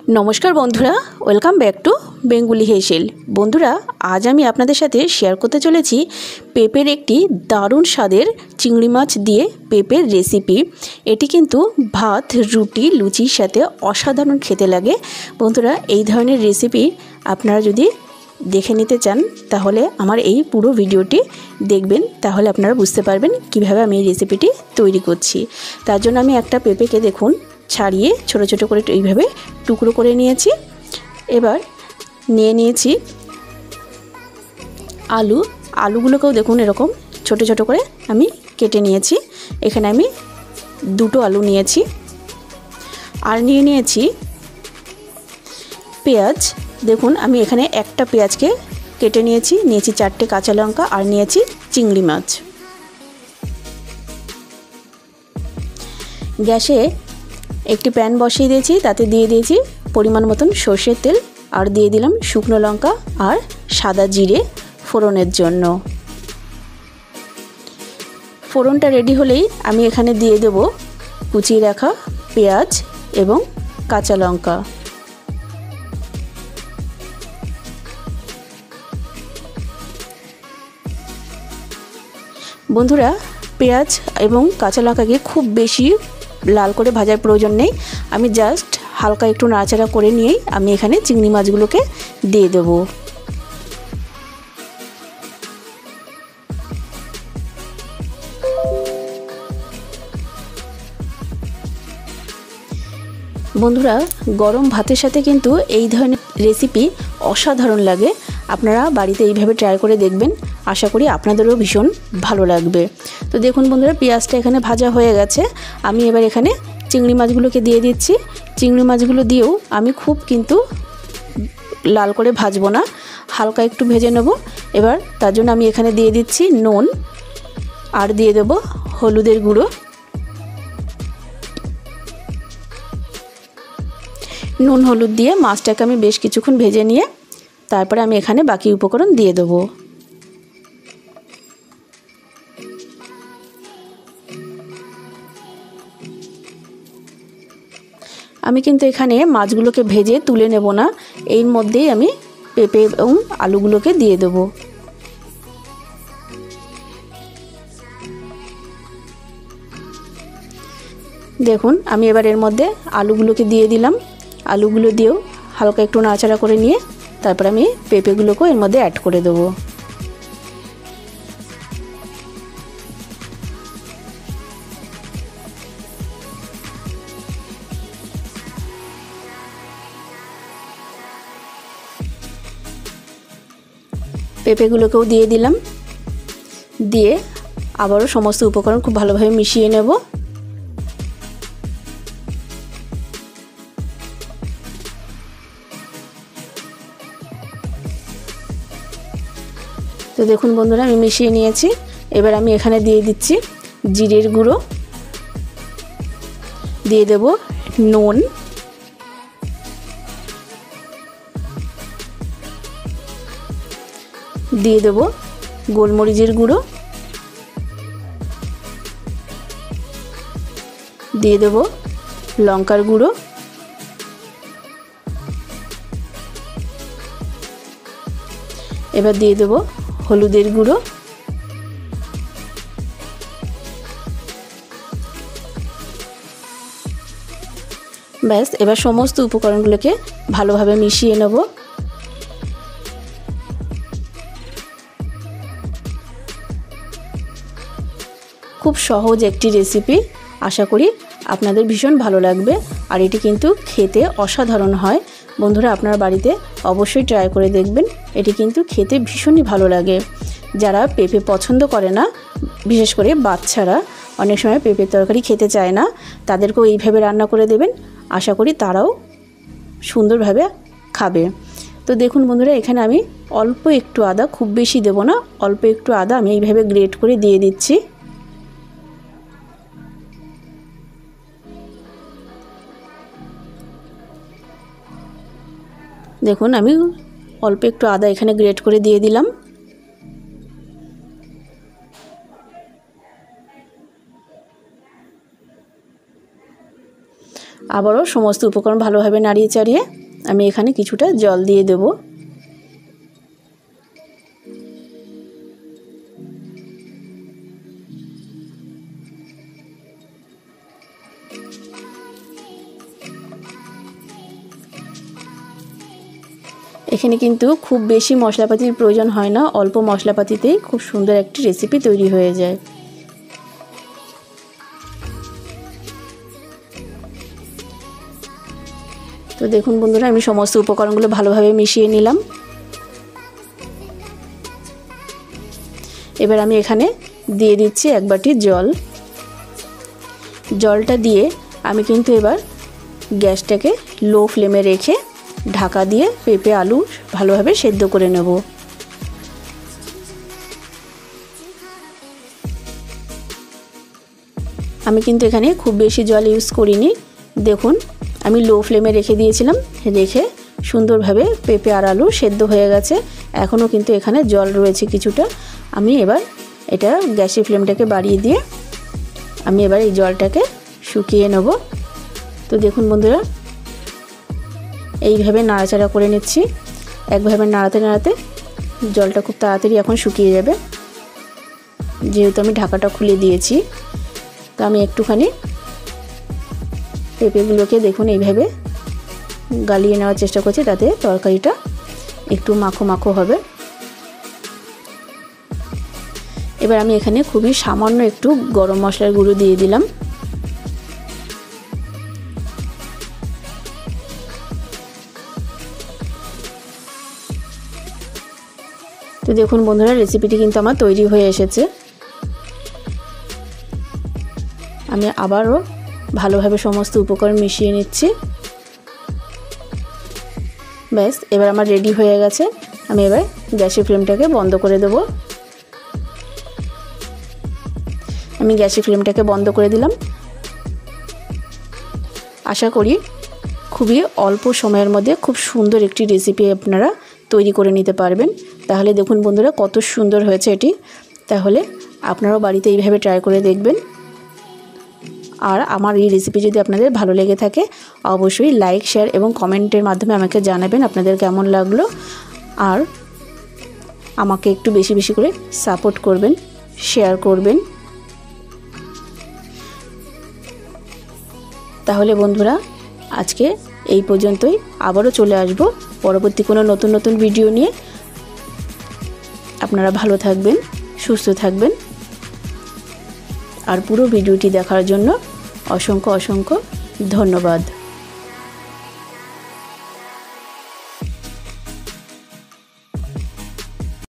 नमस्कार बंधुरा welcome back to बेंगुली हेसेल। बंधुरा आज आमी आपनादेर साथे शेयर करते चलेछि पेपर एकटी दारुण स्वादेर चिंगड़ी माछ दिए पेपर रेसिपि। एटी किन्तु भात रुटी लुचिर साथे असाधारण खेते लागे। बंधुरा एई धरनेर रेसिपि आपनारा जदि देखे निते चान ताहले आमार एई पुरो भिडियोटी देखबेन, ताहले आपनारा बुझते पारबेन किभाबे आमी एई रेसिपिटी तैरि करछि। तार जोन्नो आमी एकटा पेपेके देखुन छाड़िए छोटो छोटो करे এইভাবে টুকরো করে নিয়েছি। এবার নিয়ে নিয়েছি আলু। আলুগুলোকেও দেখুন এরকম ছোট ছোট করে আমি কেটে নিয়েছি। এখানে আমি দুটো আলু নিয়েছি আর নিয়ে নিয়েছি পেঁয়াজ। দেখুন আমি এখানে একটা পেঁয়াজকে কেটে নিয়েছি, নিয়েছি চারটে কাঁচা লঙ্কা আর নিয়েছি চিংড়ি মাছ। গ্যাসে একটি প্যান বসিয়ে দিয়েছি, তাতে দিয়ে দিয়েছি পরিমাণ মতন সর্ষের তেল আর দিয়ে দিলাম শুকনো লঙ্কা আর সাদা জিরে ফোড়নের জন্য। ফোড়নটা রেডি হলেই আমি এখানে দিয়ে দেব কুচিয়ে রাখা পেঁয়াজ এবং কাঁচা লঙ্কা। বন্ধুরা পেঁয়াজ এবং কাঁচা লঙ্কাকে খুব বেশি লাল করে ভাজার প্রয়োজন নেই, আমি জাস্ট হালকা একটু নাড়াচাড়া করে নিয়েই আমি এখানে চিংড়ি মাছগুলোকে দিয়ে দেব। বন্ধুরা গরম ভাতের সাথে কিন্তু এই ধরনের রেসিপি অসাধারণ লাগে। আপনারা বাড়িতে এইভাবে ট্রাই করে দেখবেন, আশা করি আপনাদেরও ভীষণ ভালো লাগবে। তো দেখুন বন্ধুরা পেঁয়াজটা এখানে ভাজা হয়ে গেছে। আমি এবার এখানে চিংড়ি মাছগুলোকে দিয়ে দিচ্ছি। চিংড়ি মাছগুলো দিয়েও আমি খুব কিন্তু লাল করে ভাজবো না, হালকা একটু ভেজে নেব। এবার তার জন্য আমি এখানে দিয়ে দিচ্ছি নুন আর দিয়ে দেব হলুদের গুঁড়ো। নুন হলুদ দিয়ে মাছটাকে আমি বেশ কিছুক্ষণ ভেজে নিয়ে তারপরে আমি এখানে বাকি উপকরণ দিয়ে দেবো। আমি কিন্তু এখানে মাছগুলোকে ভেজে তুলে নেব না, এর মধ্যেই আমি পেঁপে এবং আলুগুলোকে দিয়ে দেব। দেখুন আমি এবার এর মধ্যে আলুগুলোকে দিয়ে দিলাম। আলুগুলো দিয়েও হালকা একটু নাড়াচাড়া করে নিয়ে তারপর আমি পেঁপেগুলোকেও এর মধ্যে অ্যাড করে দেবো। পেঁপেগুলোকেও দিয়ে দিলাম, দিয়ে আবারও সমস্ত উপকরণ খুব ভালোভাবে মিশিয়ে নেব। তো দেখুন বন্ধুরা আমি মিশিয়ে নিয়েছি। এবার আমি এখানে দিয়ে দিচ্ছি জিরের গুঁড়ো, দিয়ে দেব নুন, দিয়ে দেব গোলমরিচের গুঁড়ো, দিয়ে দেব লঙ্কার গুঁড়ো, এবার দিয়ে দেব হলুদের গুঁড়ো, ব্যাস এবার সমস্ত উপকরণগুলোকে ভালোভাবে মিশিয়ে নেব। খুব সহজ একটি রেসিপি, আশা করি আপনাদের ভীষণ ভালো লাগবে আর এটি কিন্তু খেতে অসাধারণ হয়। বন্ধুরা আপনার বাড়িতে অবশ্যই ট্রাই করে দেখবেন, এটি কিন্তু খেতে ভীষণই ভালো লাগে। যারা পেঁপে পছন্দ করে না, বিশেষ করে বাচ্চারা অনেক সময় পেঁপের তরকারি খেতে চায় না, তাদেরকেও এইভাবে রান্না করে দেবেন, আশা করি তারাও সুন্দরভাবে খাবে। তো দেখুন বন্ধুরা এখানে আমি অল্প একটু আদা, খুব বেশি দেব না, অল্প একটু আদা আমি এইভাবে গ্রেট করে দিয়ে দিচ্ছি। দেখুন আমি অল্প একটু আদা এখানে গ্রেট করে দিয়ে দিলাম। আবারও সমস্ত উপকরণ ভালোভাবে নাড়িয়ে চাড়িয়ে আমি এখানে কিছুটা জল দিয়ে দেব। এখানে কিন্তু খুব বেশি মশলাপাতির প্রয়োজন হয় না, অল্প মশলাপাতিতেই খুব সুন্দর একটি রেসিপি তৈরি হয়ে যায়। তো দেখুন বন্ধুরা, আমি সমস্ত উপকরণগুলো ভালোভাবে মিশিয়ে নিলাম। এবার আমি এখানে দিয়ে দিচ্ছি 1 বাটি জল। জলটা দিয়ে আমি কিন্তু এবার গ্যাসটাকে লো ফ্লেমে রেখে ঢাকা দিয়ে পেঁপে আলু ভালোভাবে সেদ্ধ করে নেব। আমি কিন্তু এখানে খুব বেশি জল ইউজ করিনি। দেখুন আমি লো ফ্লেমে রেখে দিয়েছিলাম, রেখে সুন্দরভাবে পেঁপে আর আলু সেদ্ধ হয়ে গেছে। এখনও কিন্তু এখানে জল রয়েছে কিছুটা। আমি এবার এটা গ্যাসের ফ্লেমটাকে বাড়িয়ে দিয়ে আমি এবার এই জলটাকে শুকিয়ে নেব। তো দেখুন বন্ধুরা, এইভাবে নাড়াচাড়া করে নিচ্ছি। একভাবে নাড়াতে নাড়াতে জলটা খুব তাড়াতাড়ি এখন শুকিয়ে যাবে, যেহেতু আমি ঢাকাটা খুলে দিয়েছি। তো আমি একটুখানি পেঁপেগুলোকে দেখুন এইভাবে গালিয়ে নেওয়ার চেষ্টা করছি, তাতে তরকারিটা একটু মাখো মাখো হবে। এবার আমি এখানে খুবই সামান্য একটু গরম মশলার গুঁড়ো দিয়ে দিলাম। তো দেখুন বন্ধুরা, রেসিপিটি কিন্তু আমার তৈরি হয়ে এসেছে। আমি আবারও ভালোভাবে সমস্ত উপকরণ মিশিয়ে নিচ্ছি। ব্যাস, এবার আমার রেডি হয়ে গেছে। আমি এবার গ্যাসের ফ্লেমটাকে বন্ধ করে দেব। আমি গ্যাসের ফ্লেমটাকে বন্ধ করে দিলাম। আশা করি খুবই অল্প সময়ের মধ্যে খুব সুন্দর একটি রেসিপি আপনারা তৈরি করে নিতে পারবেন। তাহলে দেখুন বন্ধুরা কত সুন্দর হয়েছে এটি। তাহলে আপনারাও বাড়িতে এইভাবে ট্রাই করে দেখবেন। আর আমার এই রেসিপি যদি আপনাদের ভালো লেগে থাকে অবশ্যই লাইক, শেয়ার এবং কমেন্টের মাধ্যমে আমাকে জানাবেন আপনাদের কেমন লাগলো। আর আমাকে একটু বেশি বেশি করে সাপোর্ট করবেন, শেয়ার করবেন। তাহলে বন্ধুরা আজকে এই পর্যন্তই। আবারও চলে আসব পরবর্তী কোনো নতুন নতুন ভিডিও নিয়ে। আপনারা ভালো থাকবেন, সুস্থ থাকবেন। আর পুরো ভিডিওটি দেখার জন্য অসংখ্য অসংখ্য ধন্যবাদ।